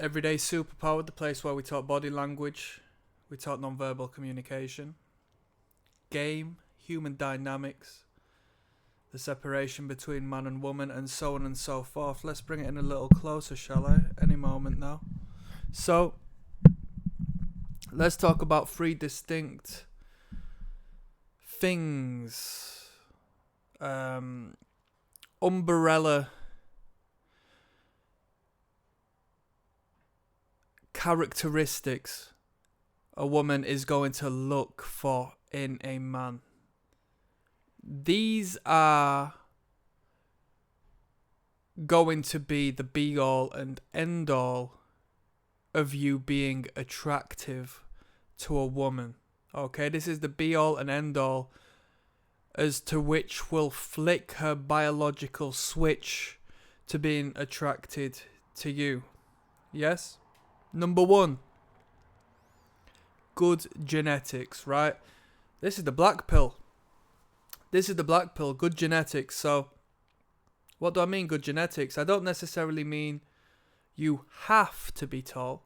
Everyday Superpower, the place where we talk body language, we talk non-verbal communication, game, human dynamics, the separation between man and woman, and so on and so forth. Let's bring it in a little closer, shall I? Any moment now. So, let's talk about three distinct things. Umbrella characteristics a woman is going to look for in a man. These are going to be the be all and end all of you being attractive to a woman. Okay, this is the be all and end all as to which will flick her biological switch to being attracted to you. Yes? Number one, good genetics, right? This is the black pill. Good genetics. So, what do I mean, good genetics? I don't necessarily mean you have to be tall.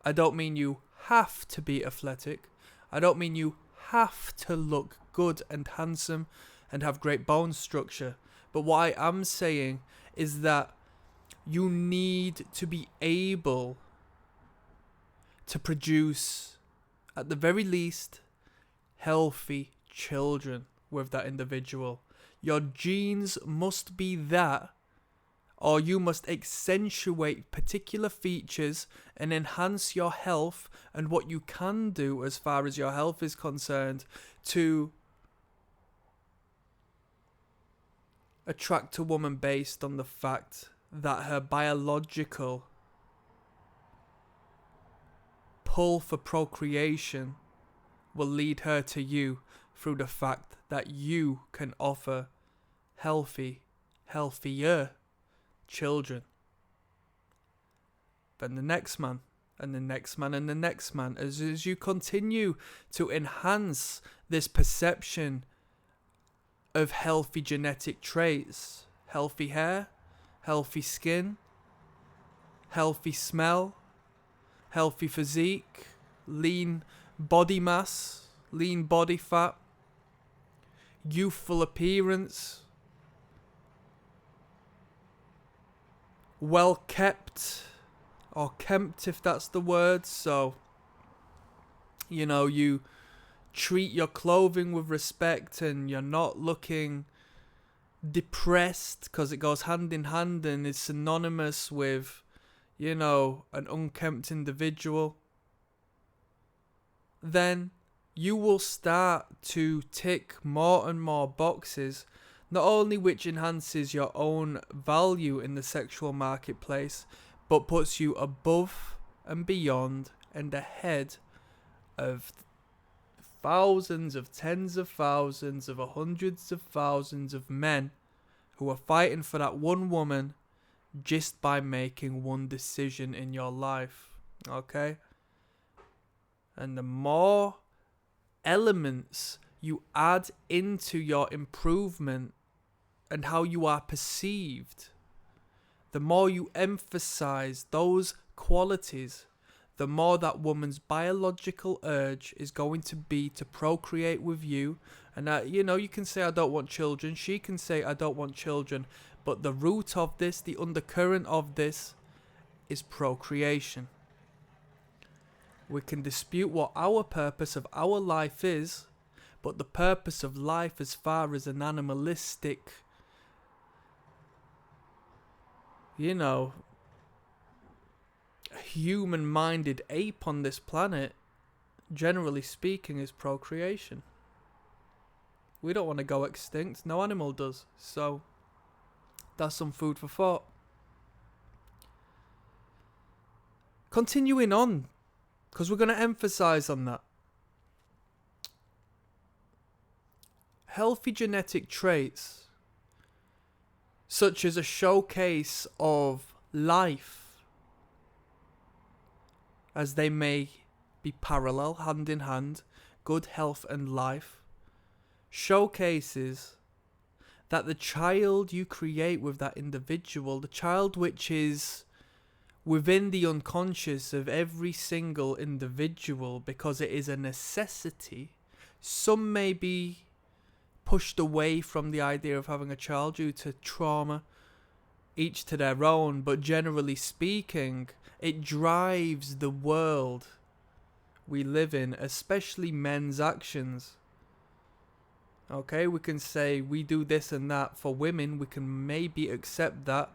I don't mean you have to be athletic. I don't mean you have to look good and handsome and have great bone structure. But what I am saying is that you need to be able to produce, at the very least, healthy children with that individual. Your genes must be that, or you must accentuate particular features and enhance your health and what you can do as far as your health is concerned to attract a woman based on the fact that her biological pull for procreation will lead her to you through the fact that you can offer healthier children than the next man, and the next man, and the next man. As you continue to enhance this perception of healthy genetic traits, healthy hair, healthy skin, healthy smell, healthy physique, lean body mass, lean body fat, youthful appearance, well kept, or kempt if that's the word. So, you treat your clothing with respect and you're not looking depressed, because it goes hand in hand and is synonymous with, an unkempt individual. Then you will start to tick more and more boxes, not only which enhances your own value in the sexual marketplace, but puts you above and beyond and ahead of thousands of tens of thousands of hundreds of thousands of men who are fighting for that one woman just by making one decision in your life. Okay? And the more elements you add into your improvement and how you are perceived, the more you emphasize those qualities, the more that woman's biological urge is going to be to procreate with you. And you can say, I don't want children. She can say, I don't want children. But the root of this, the undercurrent of this, is procreation. We can dispute what our purpose of our life is, but the purpose of life as far as an animalistic, human-minded ape on this planet, generally speaking, is procreation. We don't want to go extinct. No animal does. So, that's some food for thought. Continuing on, because we're going to emphasize on that. Healthy genetic traits, such as a showcase of life, as they may be parallel, hand in hand, good health and life, showcases that the child you create with that individual, the child which is within the unconscious of every single individual, because it is a necessity. Some may be pushed away from the idea of having a child due to trauma, each to their own, but generally speaking, it drives the world we live in, especially men's actions. Okay, we can say we do this and that for women, we can maybe accept that,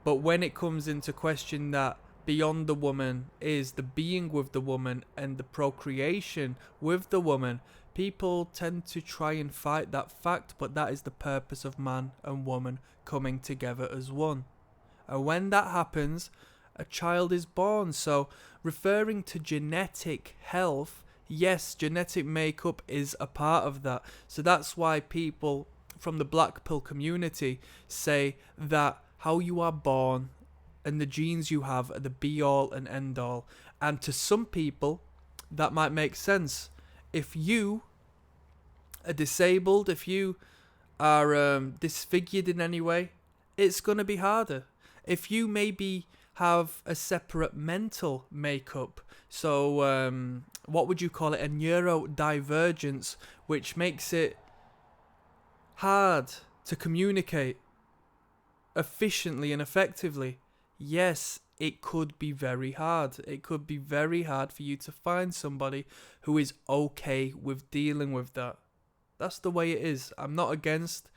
but when it comes into question that beyond the woman is the being with the woman and the procreation with the woman, people tend to try and fight that fact, but that is the purpose of man and woman coming together as one. And when that happens, a child is born. So referring to genetic health, yes, genetic makeup is a part of that. So that's why people from the black pill community say that how you are born and the genes you have are the be all and end all. And to some people, that might make sense. If you are disabled, if you are disfigured in any way, it's going to be harder. If you maybe have a separate mental makeup, so what would you call it, a neurodivergence, which makes it hard to communicate efficiently and effectively, yes, it could be very hard. It could be very hard for you to find somebody who is okay with dealing with that. That's the way it is. I'm not against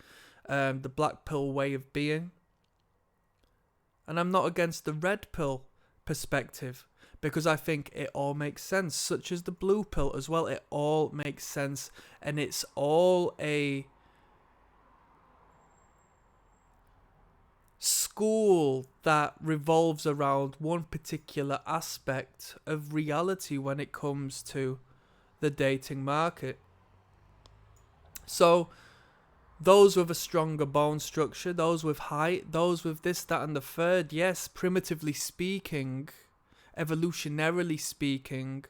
the black pill way of being. And I'm not against the red pill perspective, because I think it all makes sense, such as the blue pill as well. It all makes sense, and it's all a school that revolves around one particular aspect of reality when it comes to the dating market. So those with a stronger bone structure, those with height, those with this, that, and the third, yes, primitively speaking, evolutionarily speaking,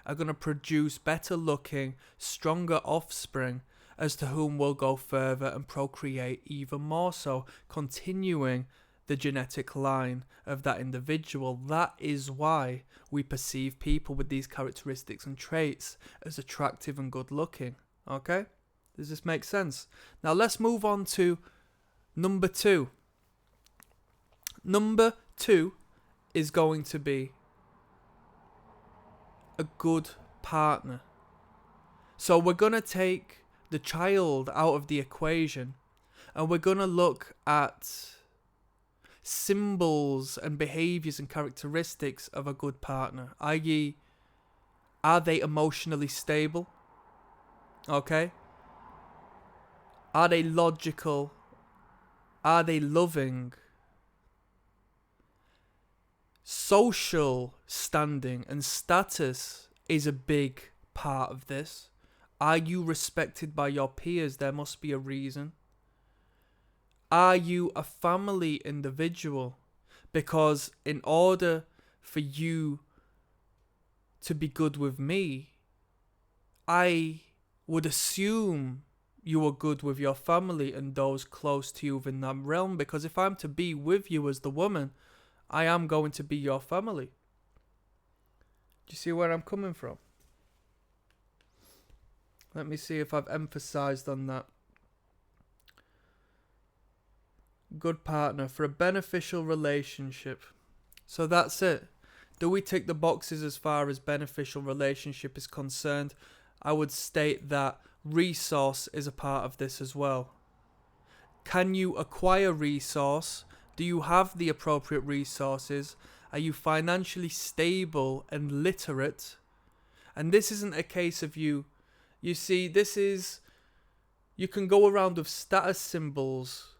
are going to produce better looking, stronger offspring, as to whom will go further and procreate even more so, continuing the genetic line of that individual. That is why we perceive people with these characteristics and traits as attractive and good looking. Okay? Does this make sense? Now let's move on to number 2. Number 2 is going to be a good partner. So we're going to take the child out of the equation, and we're going to look at symbols and behaviors and characteristics of a good partner, i.e., are they emotionally stable? Okay? Are they logical? Are they loving? Social standing and status is a big part of this. Are you respected by your peers? There must be a reason. Are you a family individual? Because in order for you to be good with me, I would assume you are good with your family and those close to you within that realm. Because if I'm to be with you as the woman, I am going to be your family. Do you see where I'm coming from? Let me see if I've emphasized on that. Good partner for a beneficial relationship. So that's it. Do we tick the boxes as far as beneficial relationship is concerned? I would state that resource is a part of this as well. Can you acquire resource? Do you have the appropriate resources? Are you financially stable and literate? And this isn't a case of you see, this is, you can go around with status symbols,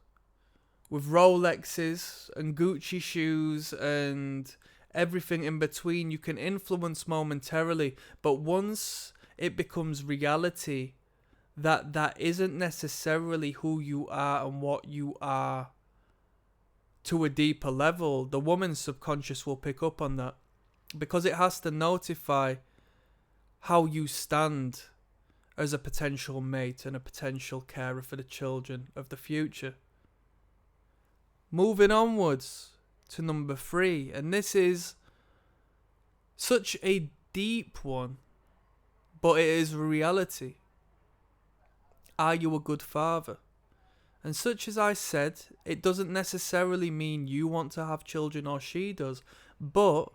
with Rolexes and Gucci shoes and everything in between. You can influence momentarily, but once it becomes reality that isn't necessarily who you are and what you are to a deeper level, the woman's subconscious will pick up on that, because it has to notify how you stand as a potential mate and a potential carer for the children of the future. Moving onwards to number 3, and this is such a deep one, but it is reality. Are you a good father? And such as I said, it doesn't necessarily mean you want to have children or she does, but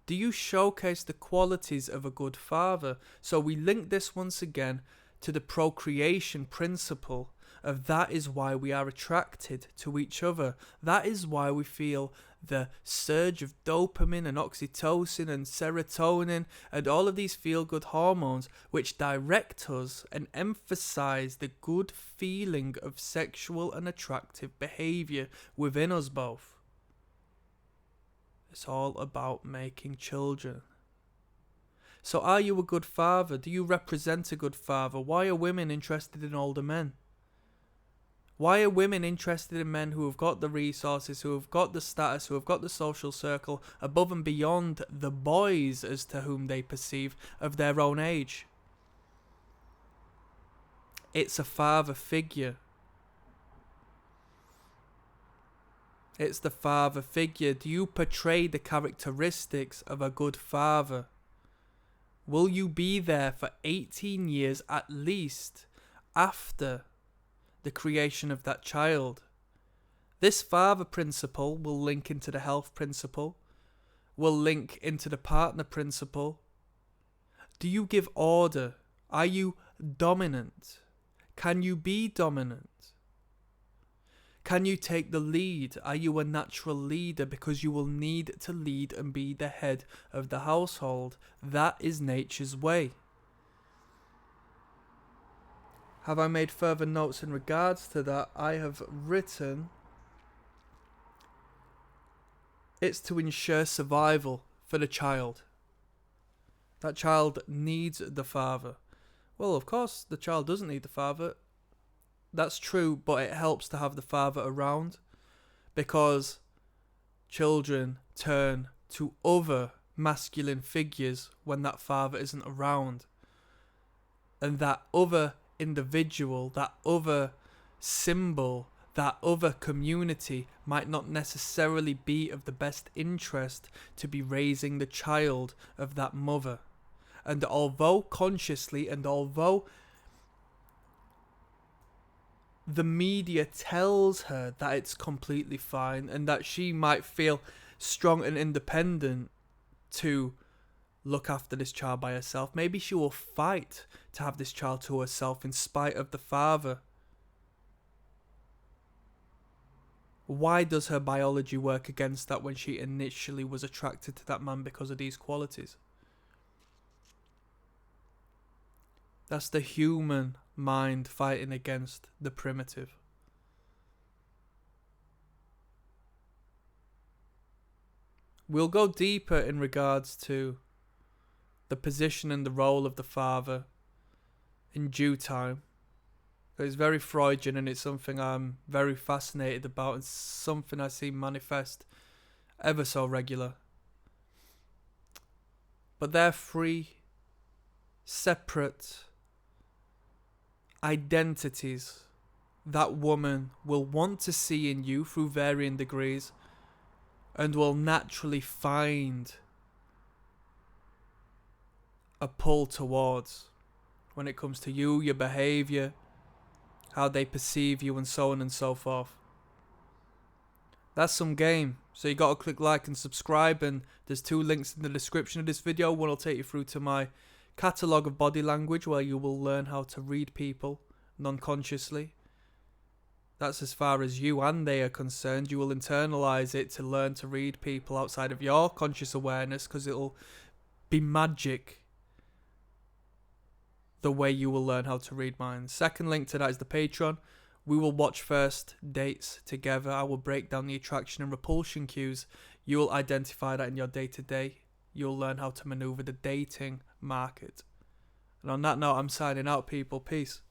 do you showcase the qualities of a good father? So we link this once again to the procreation principle of that is why we are attracted to each other. That is why we feel the surge of dopamine and oxytocin and serotonin and all of these feel-good hormones which direct us and emphasize the good feeling of sexual and attractive behavior within us both. It's all about making children. So are you a good father? Do you represent a good father? Why are women interested in older men? Why are women interested in men who have got the resources, who have got the status, who have got the social circle above and beyond the boys as to whom they perceive of their own age? It's a father figure. It's the father figure. Do you portray the characteristics of a good father? Will you be there for 18 years at least after the creation of that child? This father principle will link into the health principle, will link into the partner principle. Do you give order? Are you dominant? Can you be dominant? Can you take the lead? Are you a natural leader? Because you will need to lead and be the head of the household. That is nature's way. Have I made further notes in regards to that? I have written, it's to ensure survival for the child. That child needs the father. Well, of course, the child doesn't need the father. That's true, but it helps to have the father around because children turn to other masculine figures when that father isn't around. And that other individual, that other symbol, that other community might not necessarily be of the best interest to be raising the child of that mother. And although consciously and although the media tells her that it's completely fine and that she might feel strong and independent to look after this child by herself, maybe she will fight to have this child to herself in spite of the father. Why does her biology work against that when she initially was attracted to that man because of these qualities? That's the human mind fighting against the primitive. We'll go deeper in regards to the position and the role of the father in due time. It's very Freudian and it's something I'm very fascinated about and something I see manifest ever so regular. But they're three separate identities that woman will want to see in you through varying degrees and will naturally find a pull towards when it comes to you, your behaviour, how they perceive you and so on and so forth. That's some game. So you gotta click like and subscribe, and there's 2 links in the description of this video. One will take you through to my catalogue of body language where you will learn how to read people non-consciously. That's as far as you and they are concerned. You will internalize it to learn to read people outside of your conscious awareness because it'll be magic the way you will learn how to read minds. Second link to that is the Patreon. We will watch first dates together. I will break down the attraction and repulsion cues. You will identify that in your day-to-day. You'll learn how to maneuver the dating market. And on that note, I'm signing out, people. Peace.